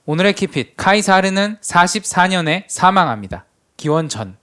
오늘의 키핏, 카이사르는 44년에 사망합니다. 기원 전.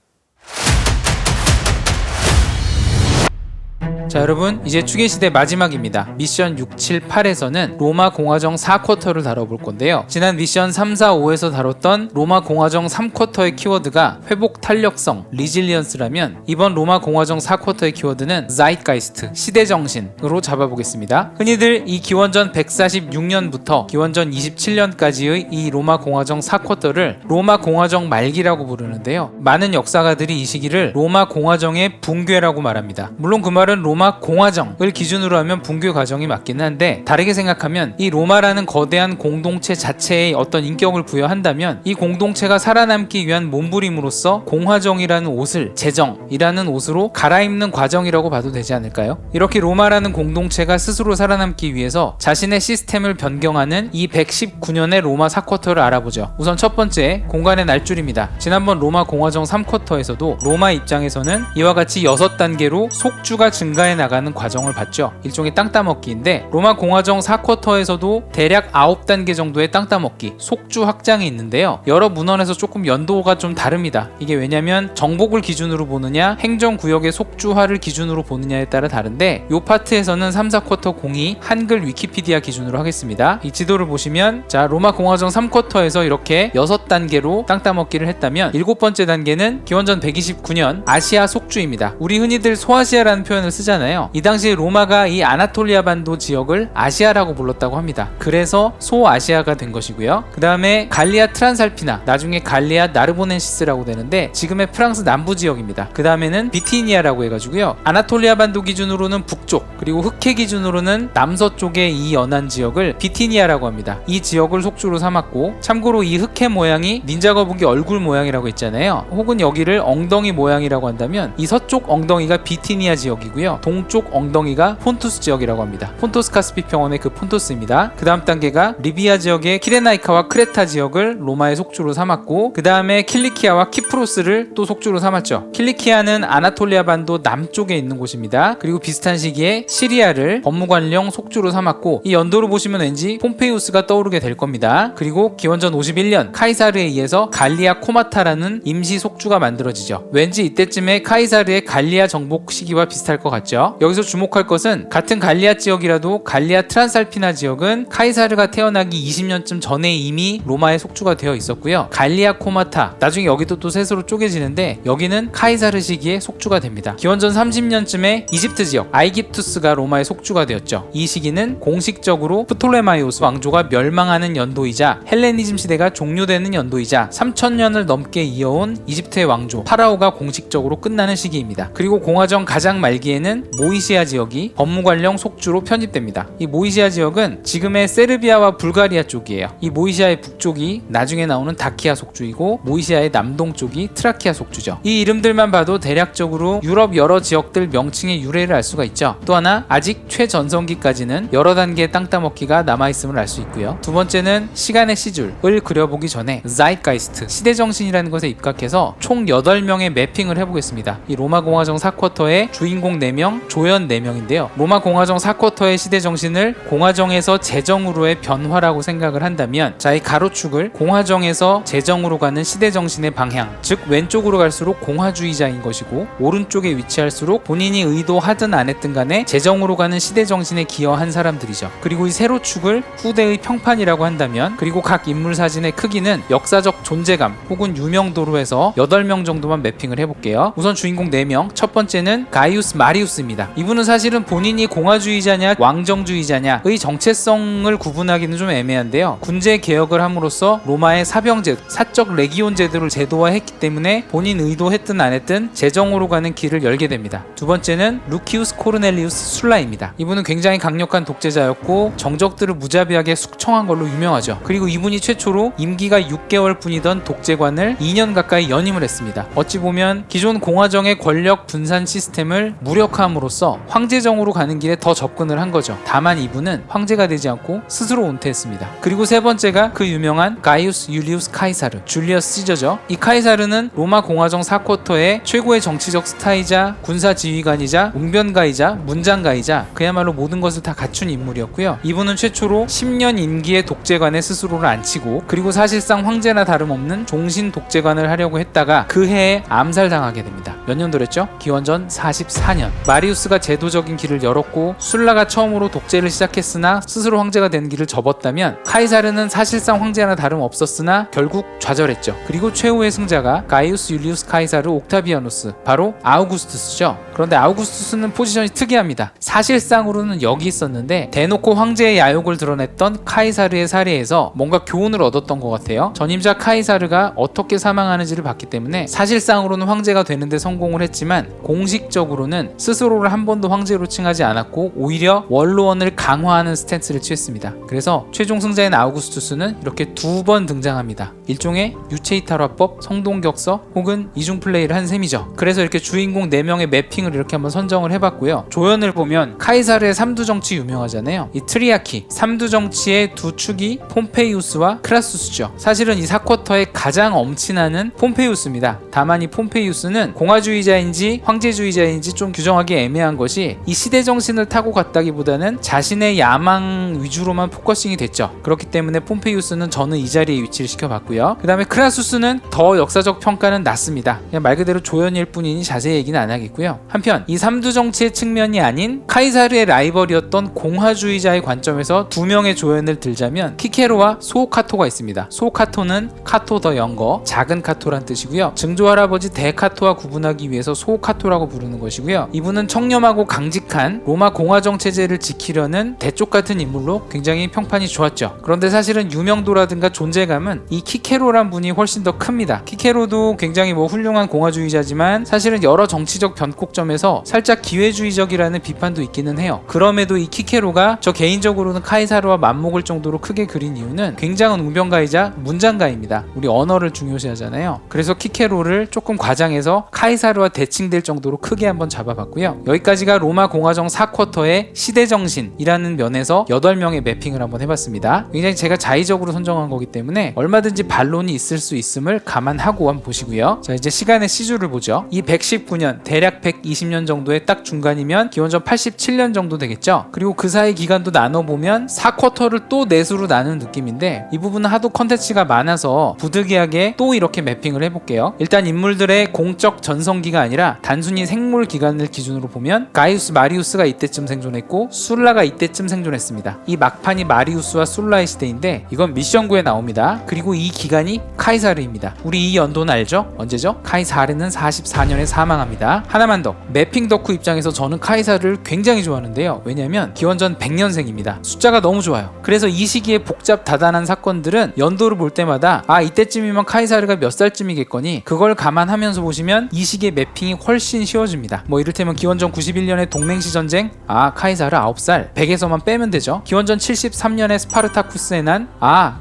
자, 여러분, 이제 추계시대 마지막입니다. 미션 6, 7, 8에서는 로마 공화정 4쿼터를 다뤄볼 건데요. 지난 미션 3, 4, 5에서 다뤘던 로마 공화정 3쿼터의 키워드가 회복 탄력성, 리질리언스라면 이번 로마 공화정 4쿼터의 키워드는 자이트가이스트, 시대정신으로 잡아보겠습니다. 흔히들 이 기원전 146년부터 기원전 27년까지의 이 로마 공화정 4쿼터를 로마 공화정 말기라고 부르는데요. 많은 역사가들이 이 시기를 로마 공화정의 붕괴라고 말합니다. 물론 그 말은 로마 공화정을 기준으로 하면 붕괴 과정이 맞긴 한데, 다르게 생각하면 이 로마라는 거대한 공동체 자체에 어떤 인격을 부여한다면 이 공동체가 살아남기 위한 몸부림으로써 공화정이라는 옷을 제정이라는 옷으로 갈아입는 과정이라고 봐도 되지 않을까요? 이렇게 로마라는 공동체가 스스로 살아남기 위해서 자신의 시스템을 변경하는 이 119년의 로마 4쿼터를 알아보죠. 우선 첫 번째, 공간의 날줄입니다. 지난번 로마 공화정 3쿼터에서도 로마 입장에서는 이와 같이 6단계로 속주가 증가해 나가는 과정을 봤죠. 일종의 땅 따먹기인데, 로마 공화정 4쿼터에서도 대략 9단계 정도의 땅 따먹기, 속주 확장이 있는데요. 여러 문헌에서 조금 연도가 좀 다릅니다. 이게 왜냐면 정복을 기준으로 보느냐 행정구역의 속주화를 기준으로 보느냐에 따라 다른데, 이 파트에서는 3, 4쿼터 공이 한글 위키피디아 기준으로 하겠습니다. 이 지도를 보시면, 자, 로마 공화정 3쿼터에서 이렇게 6단계로 땅 따먹기를 했다면 7번째 단계는 기원전 129년 아시아 속주입니다. 우리 흔히들 소아시아라는 표현을 쓰잖아요. 이 당시 로마가 이 아나톨리아 반도 지역을 아시아라고 불렀다고 합니다. 그래서 소아시아가 된 것이고요. 그 다음에 갈리아 트란살피나, 나중에 갈리아 나르보넨시스라고 되는데 지금의 프랑스 남부 지역입니다. 그 다음에는 비티니아라고 해가지고요. 아나톨리아 반도 기준으로는 북쪽, 그리고 흑해 기준으로는 남서쪽의 이 연안 지역을 비티니아라고 합니다. 이 지역을 속주로 삼았고, 참고로 이 흑해 모양이 닌자 거북이 얼굴 모양이라고 있잖아요. 혹은 여기를 엉덩이 모양이라고 한다면 이 서쪽 엉덩이가 비티니아 지역이고요. 동쪽 엉덩이가 폰투스 지역이라고 합니다. 폰토스 카스피 평원의 그 폰토스입니다. 그 다음 단계가 리비아 지역의 키레나이카와 크레타 지역을 로마의 속주로 삼았고, 그 다음에 킬리키아와 키프로스를 또 속주로 삼았죠. 킬리키아는 아나톨리아 반도 남쪽에 있는 곳입니다. 그리고 비슷한 시기에 시리아를 법무관령 속주로 삼았고, 이 연도로 보시면 왠지 폼페이우스가 떠오르게 될 겁니다. 그리고 기원전 51년 카이사르에 의해서 갈리아 코마타라는 임시 속주가 만들어지죠. 왠지 이때쯤에 카이사르의 갈리아 정복 시기와 비슷할 것 같죠. 여기서 주목할 것은 같은 갈리아 지역이라도 갈리아 트란살피나 지역은 카이사르가 태어나기 20년쯤 전에 이미 로마의 속주가 되어 있었고요. 갈리아 코마타, 나중에 여기도 또 셋으로 쪼개지는데 여기는 카이사르 시기에 속주가 됩니다. 기원전 30년쯤에 이집트 지역 아이깁투스가 로마의 속주가 되었죠. 이 시기는 공식적으로 프톨레마이오스 왕조가 멸망하는 연도이자 헬레니즘 시대가 종료되는 연도이자 3000년을 넘게 이어온 이집트의 왕조 파라오가 공식적으로 끝나는 시기입니다. 그리고 공화정 가장 말기에는 모이시아 지역이 법무관령 속주로 편입됩니다. 이 모이시아 지역은 지금의 세르비아와 불가리아 쪽이에요. 이 모이시아의 북쪽이 나중에 나오는 다키아 속주이고, 모이시아의 남동쪽이 트라키아 속주죠. 이 이름들만 봐도 대략적으로 유럽 여러 지역들 명칭의 유래를 알 수가 있죠. 또 하나, 아직 최전성기까지는 여러 단계의 땅 따먹기가 남아있음을 알 수 있고요. 두 번째는 시간의 시줄을 그려보기 전에 자이트가이스트, 시대정신이라는 것에 입각해서 총 8명의 매핑을 해보겠습니다. 이 로마 공화정 4쿼터의 주인공 4명, 조연 4명인데요. 로마 공화정 4쿼터의 시대정신을 공화정에서 제정으로의 변화라고 생각을 한다면, 자, 이 가로축을 공화정에서 제정으로 가는 시대정신의 방향, 즉 왼쪽으로 갈수록 공화주의자인 것이고, 오른쪽에 위치할수록 본인이 의도하든 안 했든 간에 제정으로 가는 시대정신에 기여한 사람들이죠. 그리고 이 세로축을 후대의 평판이라고 한다면, 그리고 각 인물 사진의 크기는 역사적 존재감 혹은 유명도로 해서 8명 정도만 매핑을 해볼게요. 우선 주인공 4명, 첫 번째는 가이우스 마리우스입니다. 이분은 사실은 본인이 공화주의자냐 왕정주의자냐의 정체성을 구분하기는 좀 애매한데요. 군제 개혁을 함으로써 로마의 사병제도, 사적 레기온 제도를 제도화했기 때문에 본인 의도했든 안 했든 제정으로 가는 길을 열게 됩니다. 두 번째는 루키우스 코르넬리우스 술라입니다. 이분은 굉장히 강력한 독재자였고 정적들을 무자비하게 숙청한 걸로 유명하죠. 그리고 이분이 최초로 임기가 6개월 뿐이던 독재관을 2년 가까이 연임을 했습니다. 어찌 보면 기존 공화정의 권력 분산 시스템을 무력화 강화함으로써 황제정으로 가는 길에 더 접근을 한 거죠. 다만 이분은 황제가 되지 않고 스스로 은퇴했습니다. 그리고 세 번째가 그 유명한 가이우스 율리우스 카이사르, 줄리어스 시저죠. 이 카이사르는 로마 공화정 4쿼터의 최고의 정치적 스타이자 군사 지휘관이자 웅변가이자 문장가이자 그야말로 모든 것을 다 갖춘 인물이었고요. 이분은 최초로 10년 임기의 독재관에 스스로를 앉히고 그리고 사실상 황제나 다름없는 종신 독재관을 하려고 했다가 그 해에 암살당하게 됩니다. 몇 년도랬죠? 기원전 44년. 마리우스가 제도적인 길을 열었고 술라가 처음으로 독재를 시작했으나 스스로 황제가 된 길을 접었다면 카이사르는 사실상 황제나 다름없었으나 결국 좌절했죠. 그리고 최후의 승자가 가이우스 율리우스 카이사르 옥타비아누스, 바로 아우구스투스죠. 그런데 아우구스투스는 포지션이 특이합니다. 사실상으로는 여기 있었는데 대놓고 황제의 야욕을 드러냈던 카이사르의 사례에서 뭔가 교훈을 얻었던 것 같아요. 전임자 카이사르가 어떻게 사망하는지를 봤기 때문에 사실상으로는 황제가 되는데 성공을 했지만 공식적으로는 스스로를 한 번도 황제로 칭하지 않았고 오히려 원로원을 강화하는 스탠스를 취했습니다. 그래서 최종 승자인 아우구스투스는 이렇게 두 번 등장합니다. 일종의 유체이탈화법, 성동격서 혹은 이중플레이를 한 셈이죠. 그래서 이렇게 주인공 4명의 매핑을 이렇게 한번 선정을 해봤고요. 조연을 보면 카이사르의 삼두정치 유명하잖아요. 이 트리아키, 삼두정치의 두 축이 폼페이우스와 크라수스죠. 사실은 이 4쿼터의 가장 엄친아는 폼페이우스입니다. 다만 이 폼페이우스는 공화주의자인지 황제주의자인지 좀 규정하기 애매한 것이 이 시대 정신을 타고 갔다기보다는 자신의 야망 위주로만 포커싱이 됐죠. 그렇기 때문에 폼페이우스는 저는 이 자리에 위치를 시켜봤고요. 그 다음에 크라수스는 더 역사적 평가는 낮습니다. 그냥 말 그대로 조연일 뿐이니 자세히 얘기는 안 하겠고요. 한편 이 삼두정치의 측면이 아닌 카이사르의 라이벌이었던 공화주의자의 관점에서 두 명의 조연을 들자면 키케로와 소오카토가 있습니다. 소오카토는 카토 더 영거, 작은 카토란 뜻이고요. 증조할아버지 대카토와 구분하기 위해서 소오카토라고 부르는 것이고요. 이분은 청렴하고 강직한 로마 공화정 체제를 지키려는 대쪽 같은 인물로 굉장히 평판이 좋았죠. 그런데 사실은 유명도라든가 존재감은 이 키케로란 분이 훨씬 더 큽니다. 키케로도 굉장히 훌륭한 공화주의자지만 사실은 여러 정치적 변곡점에서 살짝 기회주의적이라는 비판도 있기는 해요. 그럼에도 이 키케로가 저 개인적으로는 카이사르와 맞먹을 정도로 크게 그린 이유는 굉장한 웅변가이자 문장가입니다. 우리 언어를 중요시하잖아요. 그래서 키케로를 조금 과장해서 카이사르와 대칭될 정도로 크게 한번 잡아봤고요. 여기까지가 로마 공화정 4쿼터의 시대정신이라는 면에서 8명의 매핑을 한번 해봤습니다. 굉장히 제가 자의적으로 선정한 거기 때문에 얼마든지 반론이 있을 수 있음을 감안하고 한번 보시고요. 자, 이제 시간의 시주를 보죠. 이 119년, 대략 120년 정도의 딱 중간이면 기원전 87년 정도 되겠죠. 그리고 그 사이 기간도 나눠보면 4쿼터를 또 넷으로 나눈 느낌인데 이 부분은 하도 컨텐츠가 많아서 부득이하게 또 이렇게 매핑을 해볼게요. 일단 인물들의 공적 전성기가 아니라 단순히 생물 기간을 기준으로 보면 가이우스 마리우스가 이때쯤 생존했고 술라가 이때쯤 생존했습니다. 이 막판이 마리우스와 술라의 시대인데 이건 미션구에 나옵니다. 그리고 이 기간이 카이사르입니다. 우리 이 연도는 알죠? 언제죠? 카이사르는 44년에 사망합니다. 하나만 더, 매핑 덕후 입장에서 저는 카이사르를 굉장히 좋아하는데요. 왜냐면 기원전 100년생입니다. 숫자가 너무 좋아요. 그래서 이 시기에 복잡 다단한 사건들은 연도를 볼 때마다 이때쯤이면 카이사르가 몇 살쯤이겠거니 그걸 감안하면서 보시면 이 시기의 매핑이 훨씬 쉬워집니다. 이를테면 기원전 91년의 동맹시 전쟁, 카이사르 9살, 100에서만 빼면 되죠. 기원전 73년에 스파르타쿠스의 난,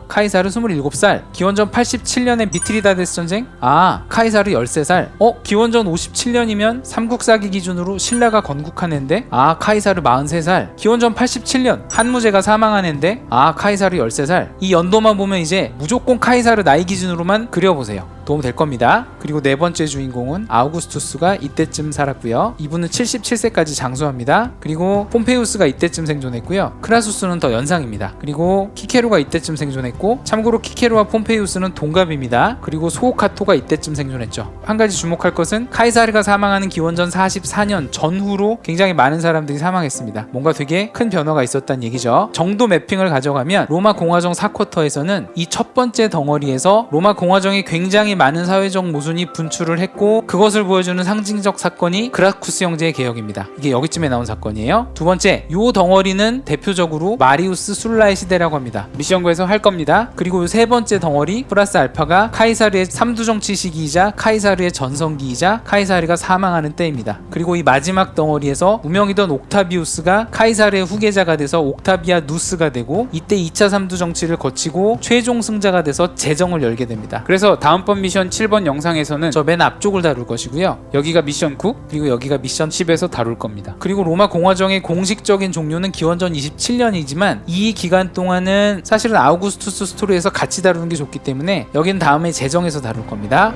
카이사르 27살. 기원전 87년에 미트리다데스 전쟁, 카이사르 13살. 기원전 57년이면 삼국사기 기준으로 신라가 건국한 해인데 카이사르 43살. 기원전 87년 한무제가 사망한 해인데 카이사르 13살. 이 연도만 보면 이제 무조건 카이사르 나이 기준으로만 그려보세요. 도움 될 겁니다. 그리고 네 번째 주인공은 아우구스투스가 이때쯤 살았고요. 이분은 77세까지 장수합니다. 그리고 폼페이우스가 이때쯤 생존했고요. 크라수스는 더 연상입니다. 그리고 키케로가 이때쯤 생존했고, 참고로 키케로와 폼페이우스는 동갑입니다. 그리고 소오카토가 이때쯤 생존했죠. 한 가지 주목할 것은 카이사르가 사망하는 기원전 44년 전후로 굉장히 많은 사람들이 사망했습니다. 뭔가 되게 큰 변화가 있었다는 얘기죠. 정도 매핑을 가져가면 로마 공화정 4쿼터에서는 이 첫 번째 덩어리에서 로마 공화정이 굉장히 많은 사회적 모순이 분출을 했고, 그것을 보여주는 상징적 사건이 그라쿠스 형제의 개혁입니다. 이게 여기쯤에 나온 사건이에요. 두 번째, 요 덩어리는 대표적으로 마리우스 술라의 시대라고 합니다. 미션구에서 할 겁니다. 그리고 세 번째 덩어리 플러스 알파가 카이사르의 삼두정치 시기이자 카이사르의 카이사르의 전성기이자 카이사르가 사망하는 때입니다. 그리고 이 마지막 덩어리에서 무명이던 옥타비우스가 카이사르의 후계자가 돼서 옥타비아 누스가 되고, 이때 2차 삼두 정치를 거치고 최종 승자가 돼서 제정을 열게 됩니다. 그래서 다음번 미션 7번 영상에서는 저 맨 앞쪽을 다룰 것이고요, 여기가 미션 9, 그리고 여기가 미션 10에서 다룰 겁니다. 그리고 로마 공화정의 공식적인 종료는 기원전 27년이지만 이 기간 동안은 사실은 아우구스투스 스토리에서 같이 다루는 게 좋기 때문에 여기는 다음에 제정해서 다룰 겁니다.